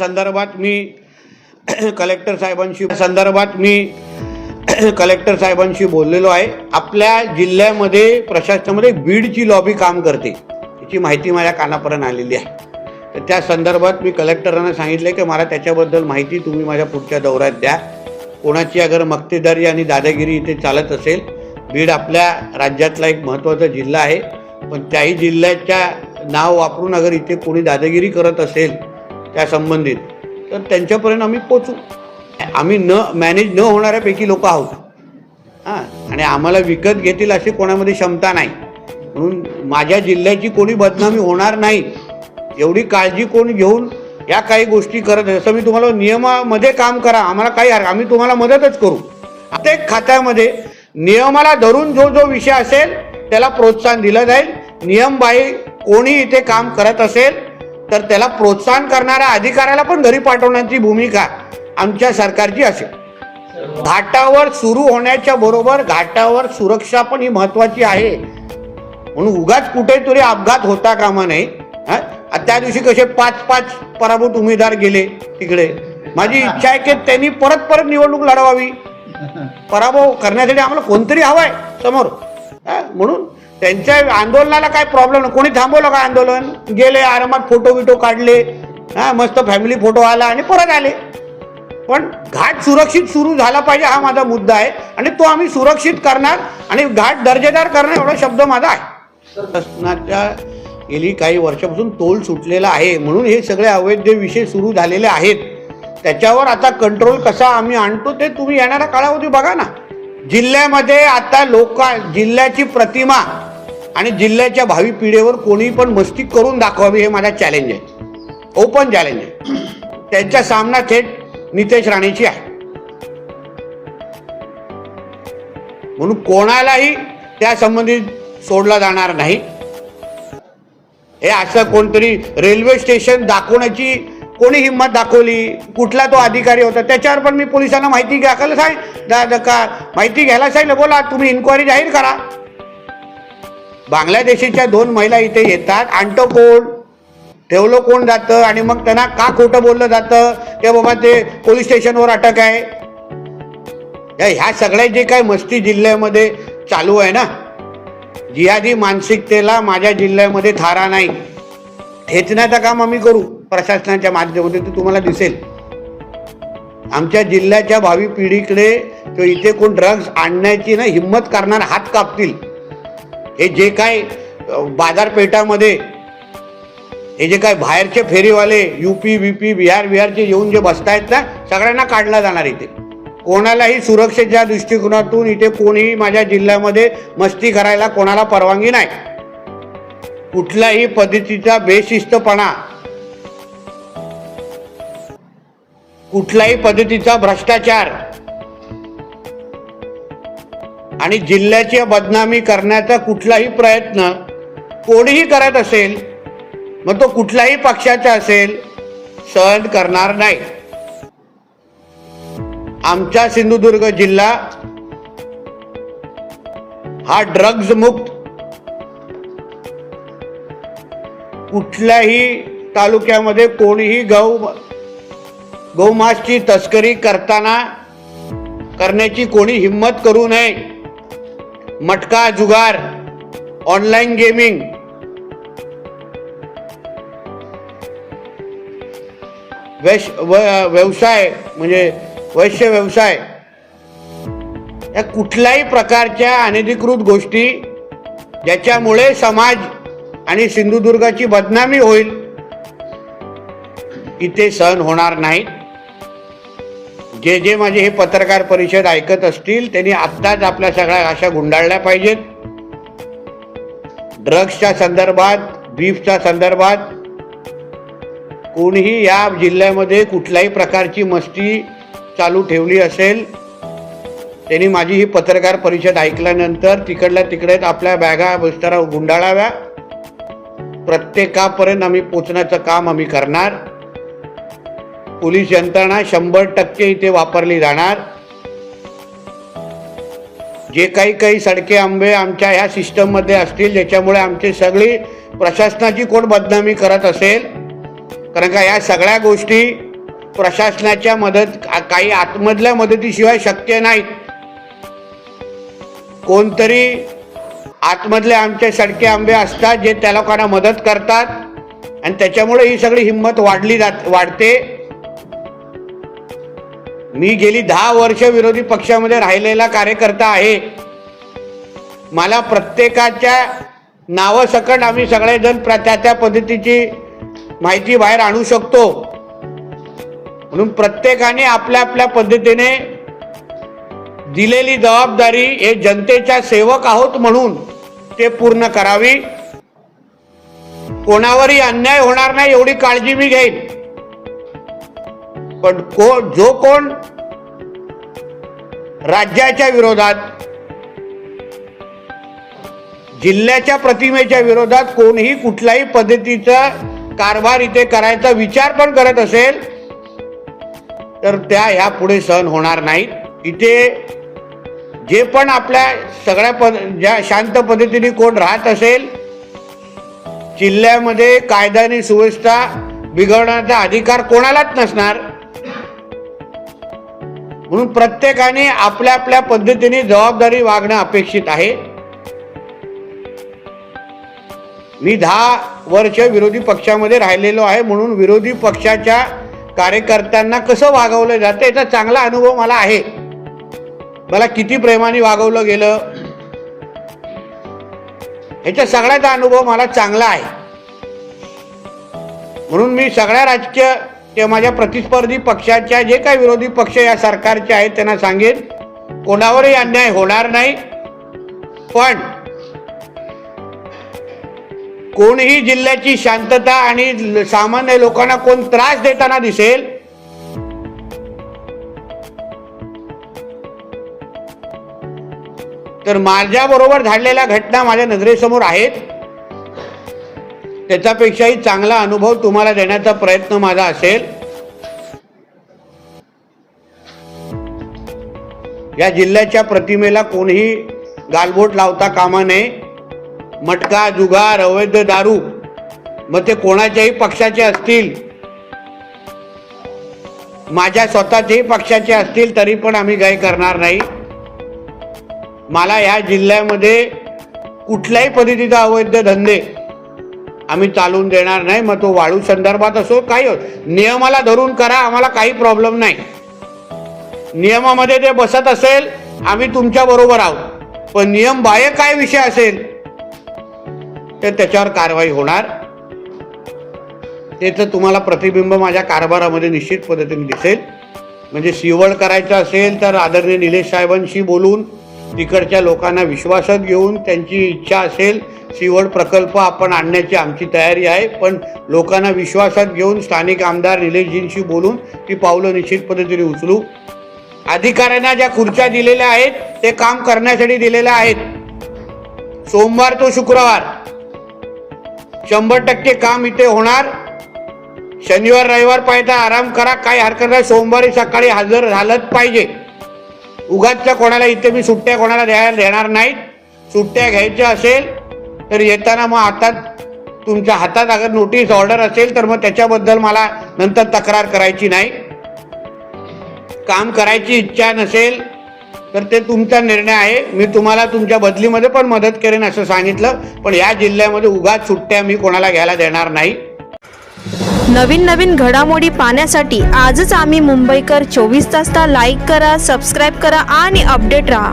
संदर्भात मी कलेक्टर साहेबांशी बोललेलो आहे। आपल्या जिल्ह्यामध्ये प्रशासनामध्ये बीडची लॉबी काम करते याची माहिती माझ्या कानापर्यंत आलेली आहे। तर त्या संदर्भात मी कलेक्टरांना सांगितले की मला त्याच्याबद्दल माहिती तुम्ही माझ्या पुढच्या दौऱ्यात द्या। कोणाची अगर मक्तेदारी आणि दादागिरी इथे चालत असेल, बीड आपल्या राज्यातला एक महत्त्वाचा जिल्हा आहे, पण त्याही जिल्ह्याच्या नाव वापरून अगर इथे कोणी दादागिरी करत असेल त्या संबंधित तर त्यांच्यापर्यंत आम्ही पोचू। आम्ही मॅनेज न होणाऱ्यापैकी लोक आहोत आणि आम्हाला विकत घेतील अशी कोणामध्ये क्षमता नाही, म्हणून माझ्या जिल्ह्याची कोणी बदनामी होणार नाही एवढी काळजी कोणी घेऊन या काही गोष्टी करत। जसं मी तुम्हाला नियमामध्ये काम करा, आम्हाला काही आम्ही तुम्हाला मदतच करू। प्रत्येक खात्यामध्ये नियमाला धरून जो जो विषय असेल त्याला प्रोत्साहन दिलं जाईल। नियमबाह्य कोणी इथे काम करत असेल तर त्याला प्रोत्साहन करणाऱ्या अधिकाऱ्याला पण घरी पाठवण्याची भूमिका आमच्या सरकारची असेल। घाटावर सुरू होण्याच्या बरोबर घाटावर सुरक्षा पण ही महत्त्वाची आहे, म्हणून उगाच कुठेतरी अपघात होता कामा नये। त्या दिवशी कसे 5-5 पराभूत उमेदवार गेले तिकडे। माझी इच्छा आहे की त्यांनी परत निवडणूक लढवावी। पराभव करण्यासाठी आम्हाला कोणतरी हवं आहे समोर, म्हणून त्यांच्या आंदोलनाला काय प्रॉब्लेम नाही। कोणी थांबवलं का आंदोलन? गेले आरामात, फोटो काढले, मस्त फॅमिली फोटो आला आणि परत आले। पण घाट सुरक्षित सुरू झाला पाहिजे हा माझा मुद्दा आहे आणि तो आम्ही सुरक्षित करणार आणि घाट दर्जेदार करणार एवढा शब्द माझा आहे। शासनाच्या गेली काही वर्षापासून तोल सुटलेला आहे, म्हणून हे सगळे अवैध विषय सुरू झालेले आहेत। त्याच्यावर आता कंट्रोल कसा आम्ही आणतो ते तुम्ही येणाऱ्या काळामध्ये बघा ना। जिल्ह्यामध्ये आता जिल्ह्याची प्रतिमा आणि जिल्ह्याच्या भावी पिढीवर कोणी पण मस्ती करून दाखवावी हे माझा चॅलेंज आहे, ओपन चॅलेंज आहे। त्यांचा सामना थेट नितेश राणेची आहे, म्हणून कोणालाही त्या संबंधित सोडला जाणार नाही। हे असं कोणतरी रेल्वे स्टेशन दाखवण्याची कोणी हिंमत दाखवली, कुठला तो अधिकारी होता त्याच्यावर पण मी पोलिसांना माहिती माहिती घ्यायला सांगितलं। बोला तुम्ही इन्क्वायरी जाहीर करा। बांगलादेशीच्या 2 महिला इथे येतात, आणतो कोण, ठेवलं कोण जातं आणि मग त्यांना का खोटं बोललं जातं की बाबा ते पोलीस स्टेशनवर अटक आहे। ह्या सगळ्या जे काय मस्ती जिल्ह्यामध्ये चालू आहे ना, जिहादी मानसिकतेला माझ्या जिल्ह्यामध्ये थारा नाही। ठेचण्याचं काम आम्ही करू प्रशासनाच्या माध्यमातून, ते तुम्हाला दिसेल। आमच्या जिल्ह्याच्या भावी पिढीकडे किंवा इथे कोण ड्रग्ज आणण्याची ना हिंमत करणार हात कापतील। हे जे काय बाजारपेठामध्ये हे जे काय बाहेरचे फेरीवाले यूपी बीपी बिहारचे येऊन जे बसतायत ना, सगळ्यांना काढला जाणार इथे। कोणालाही सुरक्षेच्या दृष्टिकोनातून इथे कोणीही माझ्या जिल्ह्यामध्ये मस्ती करायला कोणाला परवानगी नाही। कुठल्याही पद्धतीचा बेशिस्तपणा, कुठल्याही पद्धतीचा भ्रष्टाचार आणि जिल्ह्याची बदनामी करण्याचा कुठलाही प्रयत्न कोणीही करत असेल, मग तो कुठल्याही पक्षाचा असेल, सहन करणार नाही। आमचा सिंधुदुर्ग जिल्हा हा ड्रग्ज मुक्त, कुठल्याही तालुक्यामध्ये कोणीही गौमासची तस्करी करण्याची कोणी हिंमत करू नये। मटका, जुगार, ऑनलाईन गेमिंग, व्यवसाय म्हणजे वैश्य व्यवसाय, या कुठल्याही प्रकारच्या अनधिकृत गोष्टी ज्याच्यामुळे समाज आणि सिंधुदुर्गाची बदनामी होईल इथे सहन होणार नाही। जे माझे हे पत्रकार परिषद ऐकत असतील त्यांनी आत्ताच आपल्या सगळ्या आशा गुंडाळल्या पाहिजेत। ड्रग्सच्या संदर्भात, बीफच्या संदर्भात कोणीही या जिल्ह्यामध्ये कुठल्याही प्रकारची मस्ती चालू ठेवली असेल, त्यांनी माझी ही पत्रकार परिषद ऐकल्यानंतर तिकडल्या तिकडेच आपल्या बॅगा बिस्तारा गुंडाळाव्या। प्रत्येकापर्यंत आम्ही पोचण्याचं काम आम्ही करणार। पोलीस यंत्रणा 100% इथे वापरली जाणार। जे काही सडके आंबे आमच्या ह्या सिस्टममध्ये असतील ज्याच्यामुळे आमची सगळी प्रशासनाची कोण बदनामी करत असेल, कारण का या सगळ्या गोष्टी प्रशासनाच्या काही आतमधल्या मदतीशिवाय शक्य नाहीत. कोणतरी आतमधले आमचे सडके आंबे असतात जे त्या लोकांना मदत करतात आणि त्याच्यामुळे ही सगळी हिंमत वाढते. मी गेली 10 वर्ष विरोधी पक्षामध्ये राहिलेला कार्यकर्ता आहे. मला प्रत्येकाच्या नावासकट आम्ही सगळेजण त्या पद्धतीची माहिती बाहेर आणू शकतो. म्हणून प्रत्येकाने आपल्या आपल्या पद्धतीने दिलेली जबाबदारी हे जनतेच्या सेवक आहोत म्हणून ते पूर्ण करावी. कोणावरही अन्याय होणार नाही एवढी काळजी मी घेईन. पण जो कोण राज्याच्या विरोधात, जिल्ह्याच्या प्रतिमेच्या विरोधात कोणीही कुठल्याही पद्धतीचा कारभार इथे करायचा विचार पण करत असेल तर त्या ह्या पुढे सहन होणार नाहीत. इथे जे पण आपल्या सगळ्या ज्या शांत पद्धतीने कोण राहत असेल, जिल्ह्यामध्ये कायदा आणि सुव्यवस्था बिघडवण्याचा अधिकार कोणालाच नसणार. म्हणून प्रत्येकाने आपल्या आपल्या पद्धतीने जबाबदारी वागणं अपेक्षित आहे. मी 10 वर्ष विरोधी पक्षामध्ये राहिलेलो आहे म्हणून विरोधी पक्षाच्या कार्यकर्त्यांना कसं वागवलं जातं याचा चांगला अनुभव मला आहे. मला किती प्रेमाने वागवलं गेलं याचा सगळ्याचा अनुभव मला चांगला आहे. म्हणून मी सगळ्या राजकीय किंवा माझ्या प्रतिस्पर्धी पक्षाच्या जे काही विरोधी पक्ष या सरकारचे आहेत त्यांना सांगेन कोणावरही अन्याय होणार नाही. पण कोणीही जिल्ह्याची शांतता आणि सामान्य लोकांना कोण त्रास देताना दिसेल तर माझ्याबरोबर झालेल्या घटना माझ्या नजरेसमोर आहेत. त्याच्यापेक्षाही चांगला अनुभव तुम्हाला देण्याचा प्रयत्न माझा असेल. या जिल्ह्याच्या प्रतिमेला कोणीही गालबोट लावता कामा नये. मटका, जुगार, अवैध दारू, मग ते कोणाच्याही पक्षाचे असतील, माझ्या स्वतःच्याही पक्षाचे असतील तरी पण आम्ही काही करणार नाही. मला या जिल्ह्यामध्ये कुठल्याही पद्धतीचा अवैध धंदे आम्ही चालवून देणार नाही. मग तो वाळू संदर्भात असो काही नियमाला धरून करा, आम्हाला काही प्रॉब्लेम नाही. नियमामध्ये ते बसत असेल आम्ही तुमच्या बरोबर आहोत. पण नियम बाह्य काय विषय असेल तर त्याच्यावर कारवाई होणार. त्याचं तुम्हाला प्रतिबिंब माझ्या कारभारामध्ये निश्चित पद्धतीने दिसेल. म्हणजे शिवड करायचं असेल तर आदरणीय निलेश साहेबांशी बोलून तिकडच्या लोकांना विश्वासात घेऊन त्यांची इच्छा असेल शिवड प्रकल्प आपण आणण्याची आमची तयारी आहे. पण लोकांना विश्वासात घेऊन स्थानिक आमदार निलेशजींशी बोलून ती पावलं निश्चित पद्धतीने उचलू. अधिकाऱ्यांना ज्या खुर्च्या दिलेल्या आहेत ते काम करण्यासाठी दिलेल्या आहेत. सोमवार तो शुक्रवार 100% काम इथे होणार. शनिवार रविवार पाहिजे आराम करा, काही हरकत नाही. सोमवारी सकाळी हजर झालंच पाहिजे. उगाचच्या कोणाला इथे मी सुट्ट्या कोणाला देणार नाहीत. सुट्ट्या घ्यायच्या असेल तर येताना मग हातात तुमच्या हातात अगर नोटीस ऑर्डर असेल तर मग त्याच्याबद्दल मला नंतर तक्रार करायची नाही. काम करायची इच्छा नसेल तर ते तुमचा निर्णय आहे. मी तुम्हाला तुमच्या बदलीमध्ये पण मदत करेन असं सांगितलं. पण या जिल्ह्यामध्ये उगाच सुट्ट्या मी कोणाला घ्यायला देणार नाही. नवीन घडामोडी पाहण्यासाठी आजच आम्ही मुंबईकर 24 तासला लाईक करा, सबस्क्राईब करा आणि अपडेट रहा.